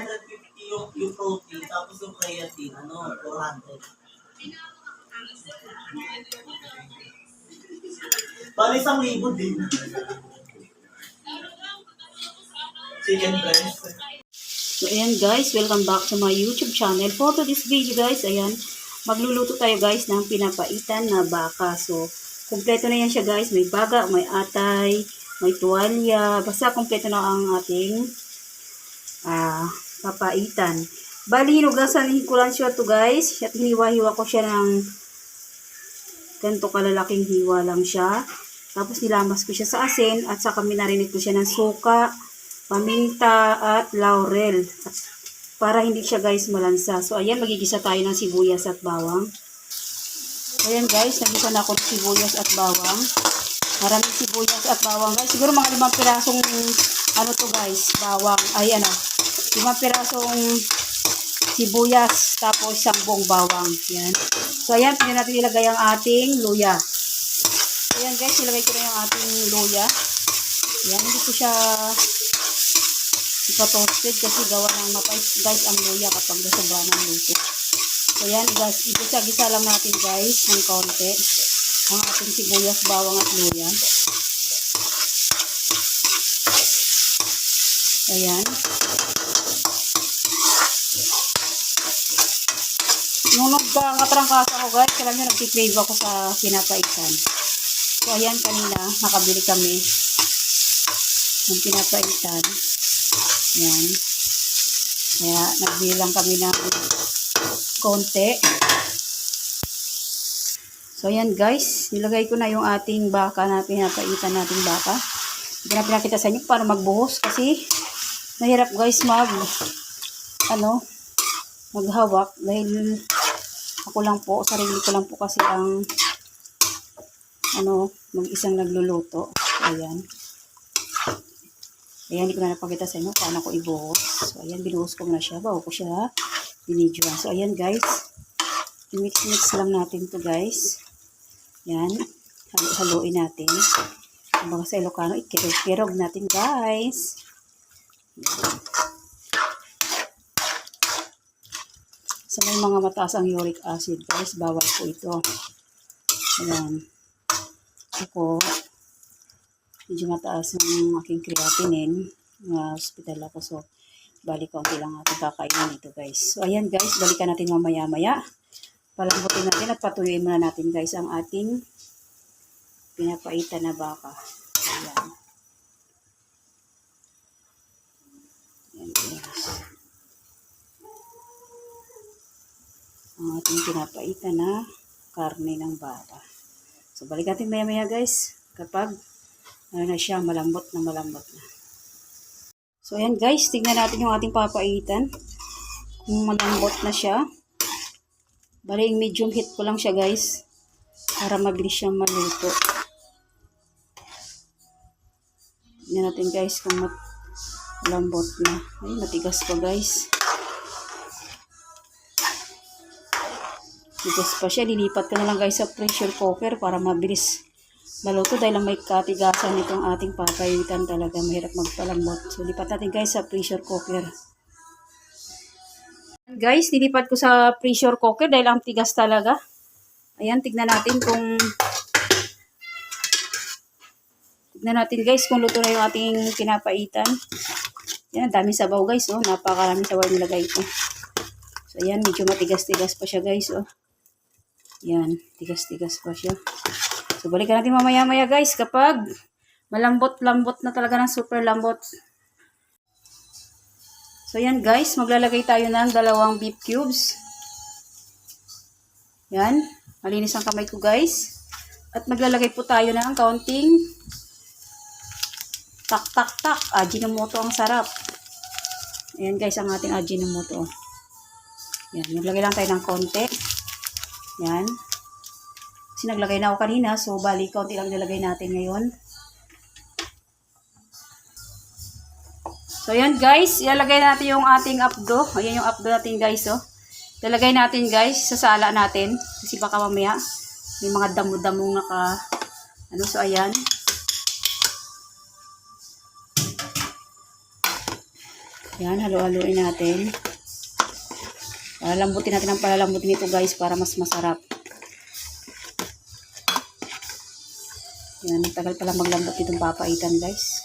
250 yung protein, tapos yung creatine, 400. Bali, 1,000 din. Chicken breast. So, ayan guys, welcome back to my YouTube channel. For this video guys, ayan, magluluto tayo guys ng pinapaitan na baka. So, kumpleto na yan siya guys. May baga, may atay, may tuwalya. Basta kumpleto na ang ating papaitan. Bali, hinugasan ko lang siya to guys. At hiniwa-hiwa ko siya ng ganito kalalaking hiwa lang siya. Tapos nilamas ko siya sa asin at saka minarinate ko siya ng suka, paminta at laurel. At para hindi siya guys malansa. So ayan, magigisa tayo ng sibuyas at bawang. Ayan guys, nagisa na ako ng sibuyas at bawang. Maraming sibuyas at bawang guys. Siguro mga 5 pirasong to guys, bawang. Ay 5 pirasong sibuyas tapos 10 bawang. Yan. So ayan, pwede natin ilagay ang ating luya. Ayan guys, ilagay ko na yung ating luya. Ayan, hindi ko siya ipa-toasted kasi gawa ng mapais guys ang luya kapag nasobra ng luto. So ayan, igisa-gisa lang natin guys ng konti ang ating sibuyas, bawang at luya. Ayan. Nung nagkatrangkasa ko guys, alam nyo, nagtikrave ako sa pinapaitan. So ayan, kanina nakabili kami ng pinapaitan. Ayan. Kaya nagbilang kami ng konti. So ayan guys, nilagay ko na yung ating baka na pinapaitan nating baka. Hindi na pinakita sa inyo para magbuhos kasi mahirap guys maghawak dahil ako lang po, sarili ko lang po kasi ang mag-isang nagluluto. Ayan. Ayan, hindi ko na napakita sa inyo paano ko ibuhos. So ayan, binuhos ko na siya bago ko siya binidyoan. So ayan guys, i-mix lang natin to guys. Ayan, haluin natin. Kumbaga sa Ilocano, ikirog-kirog natin guys. Sa may mga mataas ang uric acid guys, bawal po ito. Ayan. Ako, medyo mataas ang aking creatinine. Hospital ako, so balik kaunti lang ating kakainin dito guys. So ayan guys, balikan natin mamaya-maya. Palambutin natin at patuyuin muna natin guys ang ating pinapaitan na baka. Ayan. Ayan guys. Ang ating pinapaitan na karne ng baka. So balik natin maya-maya guys kapag na siya malambot na. So ayan guys, tingnan natin yung ating papaitan. Kung malambot na siya. Bali medium heat ko lang siya guys para mabilis siyang maluto. Tingnan natin guys kung malambot na. Ay, matigas pa guys. Tigas pa siya. Lilipat ko na lang guys sa pressure cooker para mabilis maluto dahil may katigasan itong ating papaitan, talaga mahirap magpalambot. So lipat natin guys sa pressure cooker. Guys, nilipat ko sa pressure cooker dahil ang tigas talaga. Ayan, tignan natin guys kung luto na yung ating pinapaitan. Ayan, dami sabaw guys, napakarami sabaw nilagay ko. So ayan, medyo matigas-tigas pa siya guys, Ayan, tigas-tigas pa siya. So balikan natin mamaya-maya guys kapag malambot-lambot na talaga, ng super lambot. So yan guys, maglalagay tayo ng 2 beef cubes. Yan, malinis ang kamay ko guys. At maglalagay po tayo ng kaunting tak-tak-tak. Ajinomoto, ang sarap. Ayan guys, ang ating ajinomoto. Yan, maglagay lang tayo ng konti. Yan. Kasi naglagay na ako kanina, so bali kaunti lang nilagay natin ngayon. So yan guys, ilalagay natin yung ating apdo. Ayan yung apdo natin guys, Ilalagay natin guys sa sala natin kasi baka mamaya may mga damo-damong so ayan. Yan, halo-haloin natin. Palalambutin natin ang palalambutin ito guys para mas masarap. Yan, tagal pala maglambot itong papaitan guys.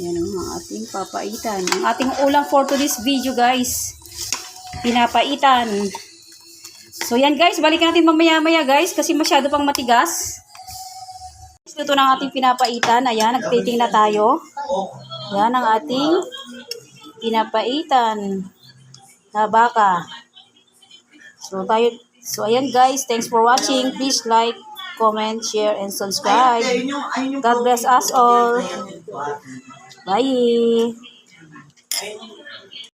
Yan ang ating papaitan. Ang ating ulam for today's video guys. Pinapaitan. So yan guys, balikan natin mamaya-maya guys kasi masyado pang matigas. Ito na ang ating pinapaitan. Ayan, nagplating na tayo. Yan ang ating pinapaitan na baka. So ayan guys, thanks for watching. Please like, comment, share, and subscribe. God bless us all. Bye!